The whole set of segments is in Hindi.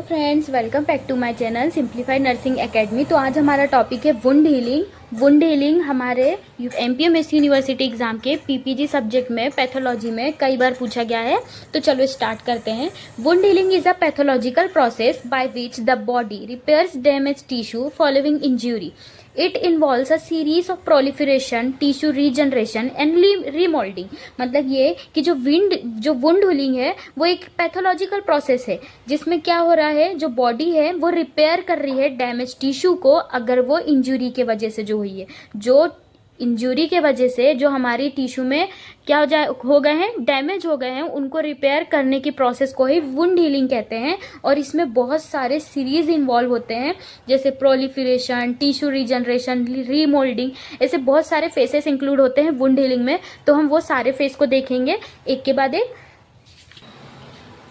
Friends, welcome back to my channel simplified nursing academy. तो आज हमारा टॉपिक है वुंड हीलिंग। वुंड हीलिंग हमारे एमपीएमएससी यूनिवर्सिटी एग्जाम के पीपीजी सब्जेक्ट में पैथोलॉजी में कई बार पूछा गया है। तो चलो स्टार्ट करते हैं। Wound healing is a pathological process by which the body repairs damage tissue following injury. It involves a series of proliferation, tissue regeneration and remoulding. मतलब ये कि जो वुंड हीलिंग है वो एक पैथोलॉजिकल प्रोसेस है जिसमें क्या हो रहा है, जो बॉडी है वो रिपेयर कर रही है डैमेज टिश्यू को। अगर वो इंजुरी के वजह से जो हुई है, जो इंजुरी के वजह से जो हमारी टिश्यू में क्या हो गए हैं, डैमेज हो गए हैं, उनको रिपेयर करने की प्रोसेस को ही वुंड हीलिंग कहते हैं। और इसमें बहुत सारे सीरीज इन्वॉल्व होते हैं, जैसे प्रोलिफरेशन, टिश्यू रीजनरेशन, रीमोल्डिंग, ऐसे बहुत सारे फेसेस इंक्लूड होते हैं वुंड हीलिंग में। तो हम वो सारे फेस को देखेंगे एक के बाद एक।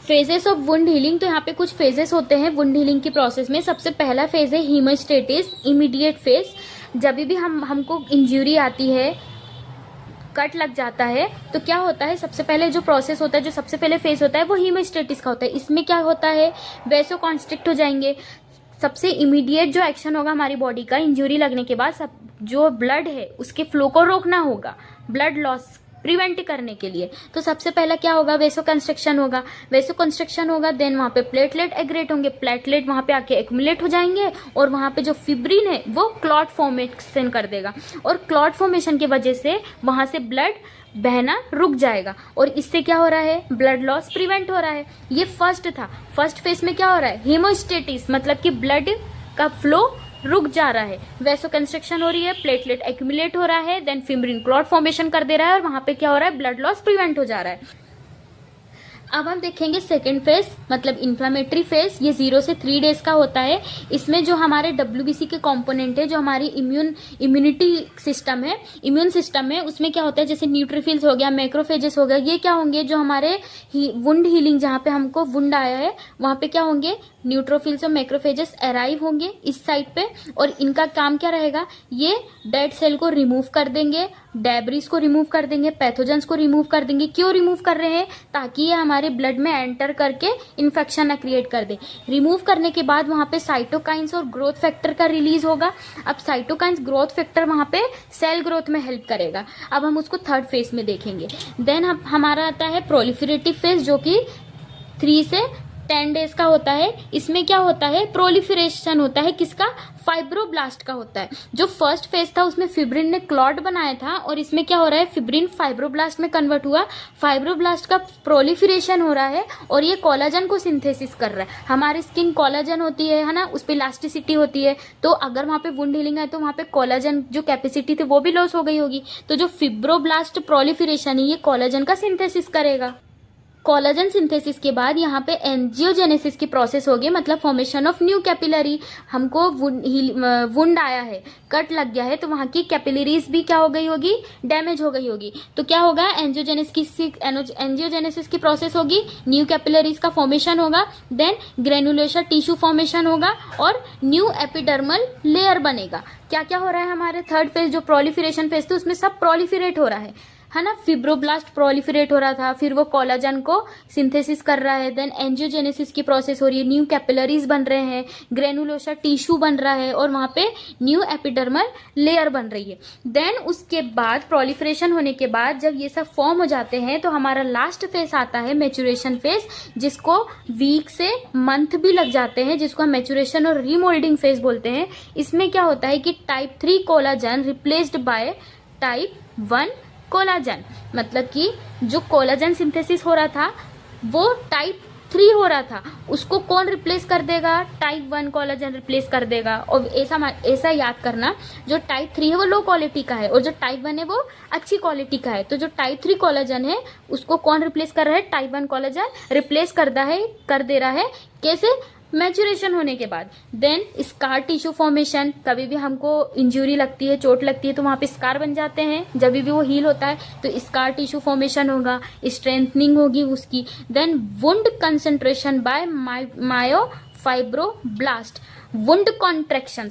फेजेस ऑफ वुंड हीलिंग, तो यहाँ पे कुछ फेजेस होते हैं वुंड हीलिंग की प्रोसेस में। सबसे पहला फेज है हीमोस्टेटिस, इमीडिएट फेज। जब भी हमको इंजरी आती है, कट लग जाता है, तो क्या होता है, सबसे पहले जो प्रोसेस होता है, जो सबसे पहले फेज होता है वो हीमोस्टेटिस का होता है। इसमें क्या होता है, वैसो कॉन्स्ट्रिक्ट हो जाएंगे। सबसे इमीडिएट जो एक्शन होगा हमारी बॉडी का इंजरी लगने के बाद, सब जो ब्लड है उसके फ्लो को रोकना होगा, ब्लड लॉस प्रिवेंट करने के लिए। तो सबसे पहला क्या होगा, वेसो कंस्ट्रक्शन होगा। वेसो कंस्ट्रक्शन होगा, देन वहां पे प्लेटलेट एग्रेट होंगे, प्लेटलेट वहां पे आके एक्यूमुलेट हो जाएंगे और वहां पे जो फिब्रिन है वो क्लॉट फॉर्मेशन कर देगा। और क्लॉट फॉर्मेशन की वजह से वहां से ब्लड बहना रुक जाएगा और इससे क्या हो रहा है, ब्लड लॉस प्रिवेंट हो रहा है। ये फर्स्ट था। फर्स्ट फेज में क्या हो रहा है, हीमोस्टेटिस, मतलब कि ब्लड का फ्लो रुक जा रहा है, वैसो कंस्ट्रक्शन हो रही है, प्लेटलेट एक्यूमुलेट हो रहा है, देन फिब्रिन क्लॉट फॉर्मेशन कर दे रहा है और वहां पे क्या हो रहा है, ब्लड लॉस प्रिवेंट हो जा रहा है। अब हम देखेंगे सेकेंड फेज, मतलब इन्फ्लामेटरी फेज। ये 0 से 3 डेज का होता है। इसमें जो हमारे WBC के कंपोनेंट है, जो हमारी इम्यूनिटी सिस्टम है, इम्यून सिस्टम है, उसमें क्या होता है, जैसे न्यूट्रोफिल्स हो गया, मैक्रोफेजेस हो गया, ये क्या होंगे, जो हमारे वुंड हीलिंग, जहां पे हमको वुंड आया है वहां पे क्या होंगे, न्यूट्रोफिल्स और मैक्रोफेजेस अराइव होंगे इस साइड पे। और इनका काम क्या रहेगा, ये डेड सेल को रिमूव कर देंगे, डेब्रिस को रिमूव कर देंगे, पैथोजेंस को रिमूव कर देंगे। क्यों रिमूव कर रहे हैं, ताकि ये हमारे ब्लड में एंटर करके इन्फेक्शन ना क्रिएट कर दे। रिमूव करने के बाद वहां पे साइटोकाइंस और ग्रोथ फैक्टर का रिलीज होगा। अब साइटोकाइंस, ग्रोथ फैक्टर वहां पे सेल ग्रोथ में हेल्प करेगा। अब हम उसको थर्ड फेज में देखेंगे। देन हमारा आता है प्रोलिफरेटिव फेज, जो कि 3 से 10 डेज का होता है। इसमें क्या होता है, प्रोलिफरेशन होता है, किसका, फाइब्रोब्लास्ट का होता है। जो फर्स्ट फेज था उसमें फिब्रिन ने क्लॉट बनाया था और इसमें क्या हो रहा है, फिब्रिन फाइब्रोब्लास्ट में कन्वर्ट हुआ, फाइब्रोब्लास्ट का प्रोलिफरेशन हो रहा है और ये कोलाजन को सिंथेसिस कर रहा है। हमारी स्किन कोलाजन होती है ना, उस पर इलास्टिसिटी होती है। तो अगर वहां पे वुंड हीलिंग है तो वहां पे कोलाजन जो कैपेसिटी थी वो भी लॉस हो गई होगी। तो जो फिब्रोब्लास्ट प्रोलिफरेशन है ये कोलाजन का सिंथेसिस करेगा। कोलाजन सिंथेसिस के बाद यहाँ पे एंजियोजेनेसिस की प्रोसेस होगी, मतलब फॉर्मेशन ऑफ न्यू कैपिलरी। हमको वुंड आया है, कट लग गया है, तो वहां की कैपिलरीज भी क्या हो गई होगी, डैमेज हो गई होगी। तो क्या होगा, एंजियोजेनेसिस की प्रोसेस होगी, न्यू कैपिलरीज का फॉर्मेशन होगा, देन ग्रेनुलोसा टिश्यू फॉर्मेशन होगा और न्यू एपिडर्मल लेयर बनेगा। क्या क्या हो रहा है, हमारे थर्ड फेज जो प्रोलिफरेशन फेज थे उसमें सब प्रोलिफरेट हो रहा है ना। फिब्रोब्लास्ट प्रोलिफरेट हो रहा था, फिर वो कोलाजन को सिंथेसिस कर रहा है, देन एंजियोजेनेसिस की प्रोसेस हो रही है, न्यू कैपिलरीज बन रहे हैं, ग्रेनुलोसा टिश्यू बन रहा है और वहां पे न्यू एपिडर्मल लेयर बन रही है। देन उसके बाद प्रोलिफरेशन होने के बाद जब ये सब फॉर्म हो जाते हैं तो हमारा लास्ट फेज आता है मैच्योरेशन फेज, जिसको वीक से मंथ भी लग जाते हैं, जिसको हम मैच्योरेशन और रीमोल्डिंग फेज बोलते हैं। इसमें क्या होता है कि type 3 collagen replaced by type 1 collagen, मतलब कि जो कोलाजन सिंथेसिस हो रहा था वो टाइप 3 हो रहा था, उसको कौन रिप्लेस कर देगा, टाइप 1 कोलाजन रिप्लेस कर देगा। और ऐसा याद करना, जो टाइप 3 है वो लो क्वालिटी का है और जो टाइप 1 है वो अच्छी क्वालिटी का है। तो जो टाइप 3 कोलाजन है उसको कौन रिप्लेस कर रहा है, टाइप 1 कोलाजन रिप्लेस कर दे रहा है। कैसे, मैच्योरेशन होने के बाद। देन स्कार टिश्यू फॉर्मेशन, कभी भी हमको इंजरी लगती है, चोट लगती है तो वहां पे स्कार बन जाते हैं, जब भी वो हील होता है तो स्कार टिश्यू फॉर्मेशन होगा, स्ट्रेंथनिंग होगी उसकी। Then wound concentration by myofibroblast, wound contraction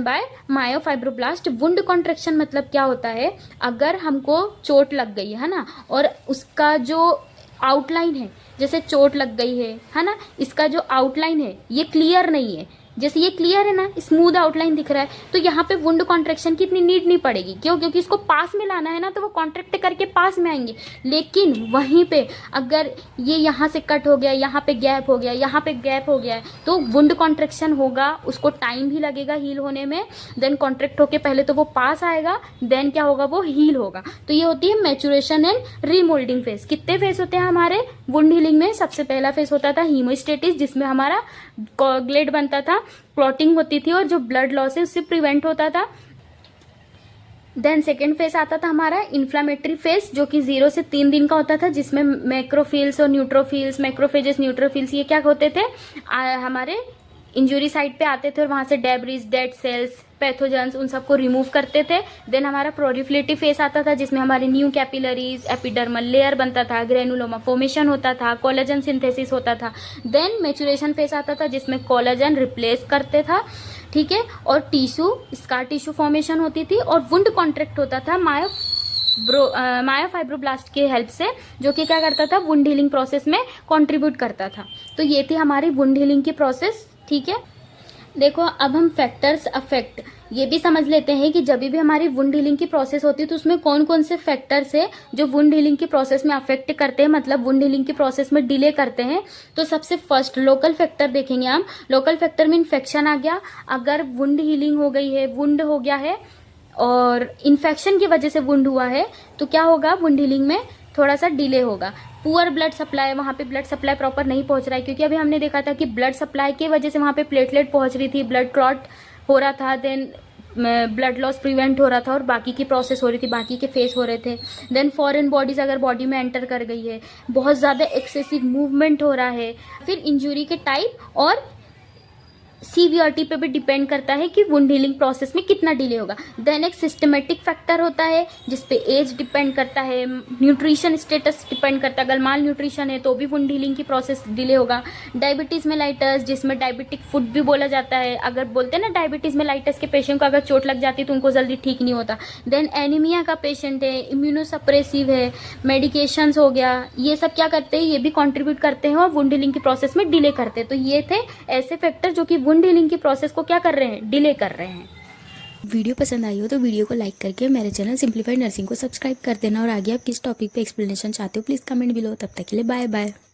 by myofibroblast. Wound contraction मतलब क्या होता है, अगर हमको चोट लग गई है ना और उसका जो आउटलाइन है, जैसे चोट लग गई है ना, इसका जो आउटलाइन है ये क्लियर नहीं है, जैसे ये क्लियर है ना, स्मूथ आउटलाइन दिख रहा है, तो यहाँ पे वुंड कॉन्ट्रेक्शन की इतनी नीड नहीं पड़ेगी। क्यों? क्योंकि इसको पास में लाना है ना, तो वो कॉन्ट्रैक्ट करके पास में आएंगे। लेकिन वहीं पे अगर ये यहाँ से कट हो गया, यहाँ पे गैप हो गया, यहाँ पे गैप हो गया है, तो वुंड कॉन्ट्रेक्शन होगा, उसको टाइम भी लगेगा हील होने में। देन कॉन्ट्रैक्ट होके पहले तो वो पास आएगा, देन क्या होगा, वो हील होगा। तो ये होती है मैचुरेशन एंड रीमोल्डिंग फेज। कितने फेज होते हैं हमारे वुंड हीलिंग में? सबसे पहला फेज होता था हीमोस्टेटिस, जिसमें हमारा कोगुलेट बनता था, क्लॉटिंग होती थी और जो ब्लड लॉस है उससे प्रिवेंट होता था। देन सेकेंड फेज आता था हमारा इन्फ्लामेटरी फेज, जो कि 0 से 3 दिन का होता था, जिसमें मैक्रोफिल्स और न्यूट्रोफिल्स, मैक्रोफेजेस, न्यूट्रोफिल्स, ये क्या होते थे, हमारे इंजुरी साइट पे आते थे और वहां से डेब्रिस, डेड सेल्स, पैथोजेंस, उन सबको रिमूव करते थे। देन हमारा प्रोलिफरेटिव फेस आता था, जिसमें हमारे न्यू कैपिलरीज, एपिडर्मल लेयर बनता था, ग्रेनुलोमा फॉर्मेशन होता था, कोलेजन सिंथेसिस होता था। देन मैचुरेशन फेस आता था, जिसमें कोलेजन रिप्लेस करते था, ठीक है, और टिश्यू, स्कार टिश्यू फॉर्मेशन होती थी और वुंड कॉन्ट्रैक्ट होता था मायोफाइब्रोब्लास्ट के हेल्प से, जो कि क्या करता था, वुंड हीलिंग प्रोसेस में कंट्रीब्यूट करता था। तो ये थी हमारी वुंड हीलिंग की प्रोसेस, ठीक है। देखो अब हम फैक्टर्स अफेक्ट ये भी समझ लेते हैं कि जब भी हमारी वुंड हीलिंग की प्रोसेस होती है तो उसमें कौन कौन से फैक्टर्स है जो वुंड हीलिंग की प्रोसेस में अफेक्ट करते हैं, मतलब वुंड हीलिंग की प्रोसेस में डिले करते हैं। तो सबसे फर्स्ट लोकल फैक्टर देखेंगे हम। लोकल फैक्टर में इन्फेक्शन आ गया, अगर वुंड हीलिंग हो गई है, वुंड हो गया है और इन्फेक्शन की वजह से वुंड हुआ है, तो क्या होगा, वुंड हीलिंग में थोड़ा सा डिले होगा। पुअर ब्लड सप्लाई, वहाँ पे ब्लड सप्लाई प्रॉपर नहीं पहुंच रहा है, क्योंकि अभी हमने देखा था कि ब्लड सप्लाई की वजह से वहाँ पे प्लेटलेट पहुंच रही थी, ब्लड क्लॉट हो रहा था, देन ब्लड लॉस प्रिवेंट हो रहा था और बाकी की प्रोसेस हो रही थी, बाकी के फेस हो रहे थे। देन फॉरेन बॉडीज अगर बॉडी में एंटर कर गई है, बहुत ज़्यादा एक्सेसिव मूवमेंट हो रहा है, फिर इंजुरी के टाइप और सीवियरिटी पे भी डिपेंड करता है कि वुंड हीलिंग प्रोसेस में कितना डिले होगा। देन एक सिस्टमेटिक फैक्टर होता है जिसपे एज डिपेंड करता है, न्यूट्रिशन स्टेटस डिपेंड करता है, अगर माल न्यूट्रिशन है तो भी वुंड हीलिंग की प्रोसेस डिले होगा। डायबिटीज मेलाइटस, जिसमें डायबिटिक फुट भी बोला जाता है, अगर बोलते हैं ना डायबिटीज मेलाइटस के पेशेंट को अगर चोट लग जाती है तो उनको जल्दी ठीक नहीं होता। देन एनीमिया का पेशेंट है, इम्यूनोसप्रेसिव है, मेडिकेशंस हो गया, ये सब क्या करते हैं, ये भी कॉन्ट्रीब्यूट करते हैं और वुंड हीलिंग की प्रोसेस में डिले करते हैं। तो ये थे ऐसे फैक्टर जो कि वुंड हीलिंग की प्रोसेस को क्या कर रहे हैं, डिले कर रहे हैं। वीडियो पसंद आई हो तो वीडियो को लाइक करके मेरे चैनल सिंप्लीफाइड नर्सिंग को सब्सक्राइब कर देना, और आगे आप किस टॉपिक पे एक्सप्लेनेशन चाहते हो प्लीज़ कमेंट बिलो। तब तक के लिए बाय बाय।